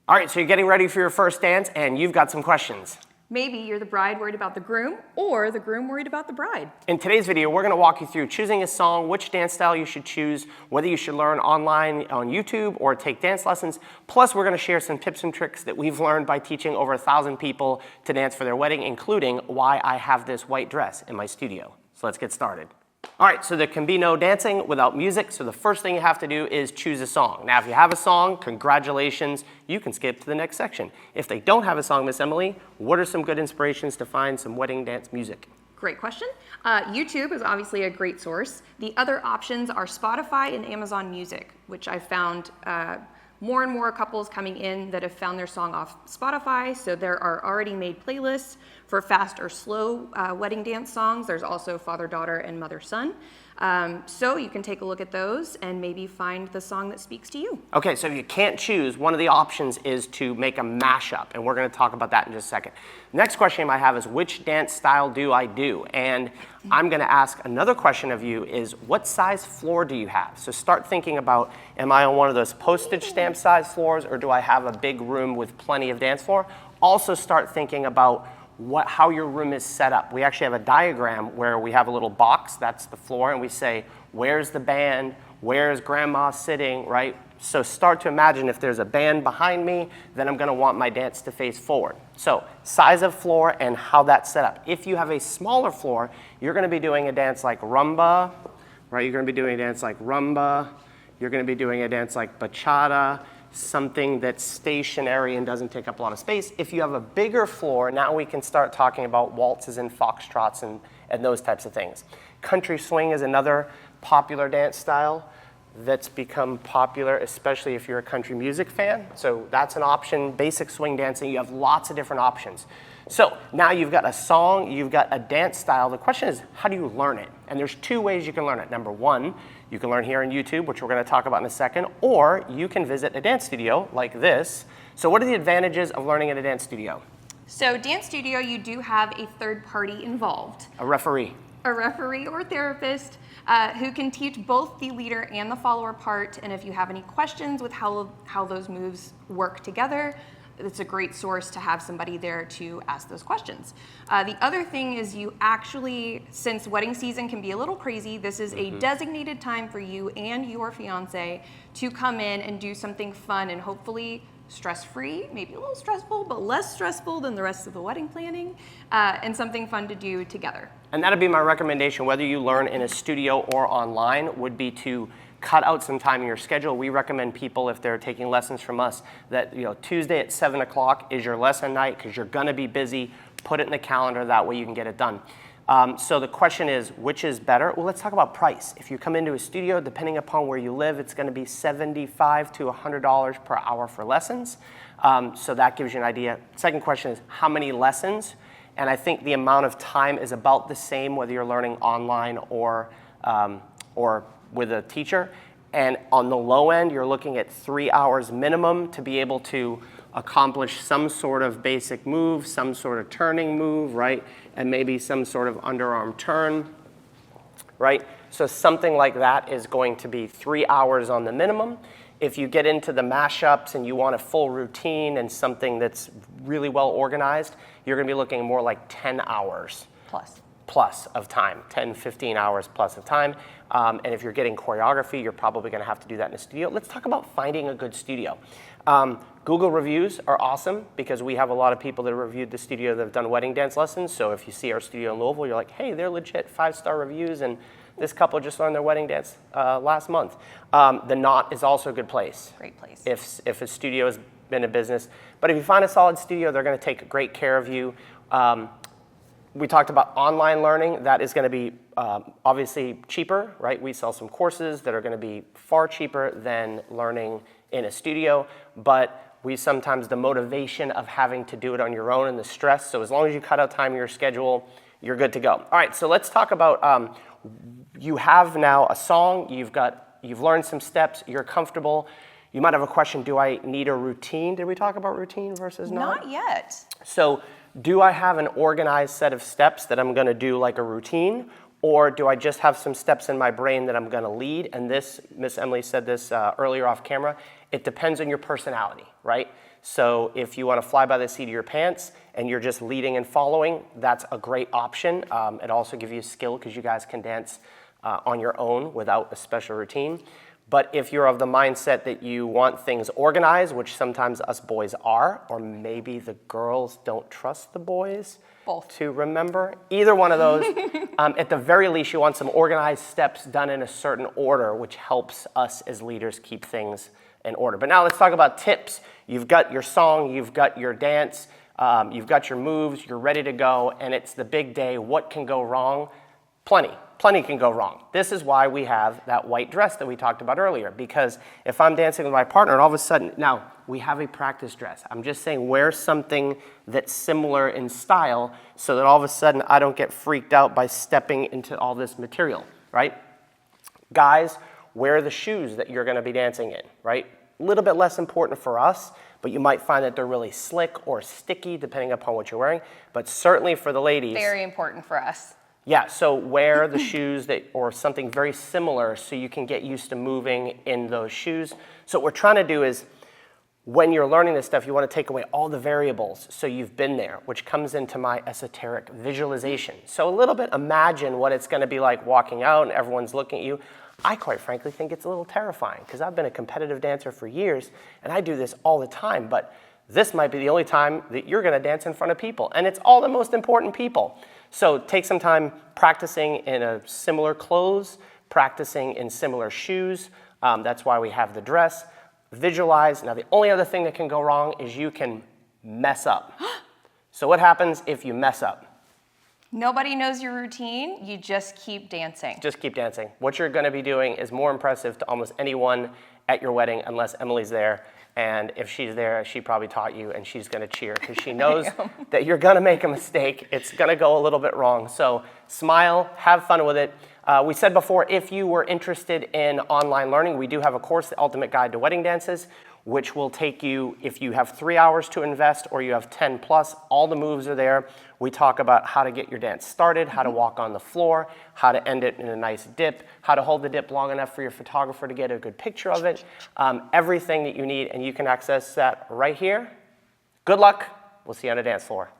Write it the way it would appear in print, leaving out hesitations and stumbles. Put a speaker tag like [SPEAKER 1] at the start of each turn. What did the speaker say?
[SPEAKER 1] All right, so you're getting ready for your first dance and you've got some questions.
[SPEAKER 2] Maybe you're the bride worried about the groom, or the groom worried about the bride.
[SPEAKER 1] In today's video, we're gonna walk you through choosing a song, which dance style you should choose, whether you should learn online on YouTube or take dance lessons. Plus, we're gonna share some tips and tricks that we've learned by teaching over 1,000 people to dance for their wedding, including why I have this white dress in my studio. So let's get started. All right, so there can be no dancing without music, so the first thing you have to do is choose a song. Now, if you have a song, congratulations, you can skip to the next section. If they don't have a song, Miss Emily, what are some good inspirations to find some wedding dance music?
[SPEAKER 2] Great question. YouTube is obviously a great source. The other options are Spotify and Amazon Music, which I found more and more couples coming in that have found their song off Spotify. So there are already made playlists for fast or slow wedding dance songs. There's also father-daughter and mother-son. So you can take a look at those and maybe find the song that speaks to you.
[SPEAKER 1] Okay, so if you can't choose, one of the options is to make a mashup, and we're gonna talk about that in just a second. Next question you might have is, which dance style do I do? And I'm gonna ask another question of you is, what size floor do you have? So start thinking about, am I on one of those postage stamp size floors, or do I have a big room with plenty of dance floor? Also start thinking about how your room is set up. We actually have a diagram where we have a little box, that's the floor, and we say, where's the band? Where's grandma sitting, right? So start to imagine if there's a band behind me, then I'm gonna want my dance to face forward. So size of floor and how that's set up. If you have a smaller floor, you're gonna be doing a dance like rumba, right? You're gonna be doing a dance like rumba. You're gonna be doing a dance like bachata, something that's stationary and doesn't take up a lot of space. If you have a bigger floor, now we can start talking about waltzes and foxtrots and those types of things. Country swing is another popular dance style that's become popular, especially if you're a country music fan. So that's an option. Basic swing dancing, you have lots of different options. So now you've got a song, you've got a dance style. The question is, how do you learn it? And there's two ways you can learn it. Number one, you can learn here on YouTube, which we're going to talk about in a second, or you can visit a dance studio like this. So what are the advantages of learning at a dance studio?
[SPEAKER 2] So dance studio, you do have a third party involved.
[SPEAKER 1] A referee.
[SPEAKER 2] A referee or therapist who can teach both the leader and the follower part. And if you have any questions with how those moves work together, it's a great source to have somebody there to ask those questions. The other thing is you actually, since wedding season can be a little crazy, this is a designated time for you and your fiance to come in and do something fun and hopefully stress-free, maybe a little stressful, but less stressful than the rest of the wedding planning, and something fun to do together. And
[SPEAKER 1] that'd be my recommendation, whether you learn in a studio or online, would be to cut out some time in your schedule. We recommend people, if they're taking lessons from us, that Tuesday at 7 o'clock is your lesson night because you're gonna be busy. Put it in the calendar, that way you can get it done. So the question is, which is better? Well, let's talk about price. If you come into a studio, depending upon where you live, it's gonna be $75 to $100 per hour for lessons. So that gives you an idea. Second question is, how many lessons? And I think the amount of time is about the same whether you're learning online or with a teacher. And on the low end, you're looking at 3 hours minimum to be able to accomplish some sort of basic move, some sort of turning move, right? And maybe some sort of underarm turn, right? So something like that is going to be 3 hours on the minimum. If you get into the mashups and you want a full routine and something that's really well organized, you're gonna be looking more like 10 hours. Plus of time, 10, 15 hours plus of time. And if you're getting choreography, you're probably gonna have to do that in a studio. Let's talk about finding a good studio. Google reviews are awesome because we have a lot of people that have reviewed the studio that have done wedding dance lessons. So if you see our studio in Louisville, you're like, hey, they're legit 5-star reviews, and this couple just learned their wedding dance last month. The Knot is also a good place.
[SPEAKER 2] Great place.
[SPEAKER 1] If a studio has been in business. But if you find a solid studio, they're gonna take great care of you. We talked about online learning. That is going to be obviously cheaper, right? We sell some courses that are going to be far cheaper than learning in a studio, but we sometimes, the motivation of having to do it on your own and the stress, so as long as you cut out time in your schedule, you're good to go. All right, so let's talk about, you have now a song, you've learned some steps, you're comfortable. You might have a question, do I need a routine? Did we talk about routine versus not?
[SPEAKER 2] Not yet.
[SPEAKER 1] So do I have an organized set of steps that I'm gonna do like a routine? Or do I just have some steps in my brain that I'm gonna lead? And this, Miss Emily said this earlier off camera, it depends on your personality, right? So if you want to fly by the seat of your pants and you're just leading and following, that's a great option. It also gives you skill because you guys can dance on your own without a special routine. But if you're of the mindset that you want things organized, which sometimes us boys are, or maybe the girls don't trust the boys to remember, either one of those, at the very least you want some organized steps done in a certain order, which helps us as leaders keep things in order. But now let's talk about tips. You've got your song, you've got your dance, you've got your moves, you're ready to go, and it's the big day. What can go wrong? Plenty can go wrong. This is why we have that white dress that we talked about earlier, because if I'm dancing with my partner and all of a sudden, now we have a practice dress. I'm just saying wear something that's similar in style so that all of a sudden I don't get freaked out by stepping into all this material, right? Guys, wear the shoes that you're going to be dancing in, right? A little bit less important for us, but you might find that they're really slick or sticky depending upon what you're wearing. But certainly for the ladies,
[SPEAKER 2] Very important for us.
[SPEAKER 1] yeah, so wear the shoes or something very similar so you can get used to moving in those shoes. So what we're trying to do is, when you're learning this stuff, you want to take away all the variables so you've been there, which comes into my esoteric visualization. So a little bit imagine what it's going to be like walking out and everyone's looking at you. I quite frankly think it's a little terrifying because I've been a competitive dancer for years and I do this all the time, but this might be the only time that you're going to dance in front of people, and it's all the most important people. So take some time practicing in a similar clothes, practicing in similar shoes. That's why we have the dress. Visualize. Now, the only other thing that can go wrong is you can mess up. So what happens if you mess up?
[SPEAKER 2] Nobody knows your routine. You just keep dancing.
[SPEAKER 1] Just keep dancing. What you're going to be doing is more impressive to almost anyone at your wedding, unless Emily's there. And if she's there, she probably taught you, and she's going to cheer because she knows that you're going to make a mistake. It's going to go a little bit wrong. So smile, have fun with it. We said before, if you were interested in online learning, we do have a course, The Ultimate Guide to Wedding Dances, which will take you, if you have 3 hours to invest or you have 10 plus, all the moves are there. We talk about how to get your dance started, how to walk on the floor, how to end it in a nice dip, how to hold the dip long enough for your photographer to get a good picture of it, everything that you need, and you can access that right here. Good luck. We'll see you on the dance floor.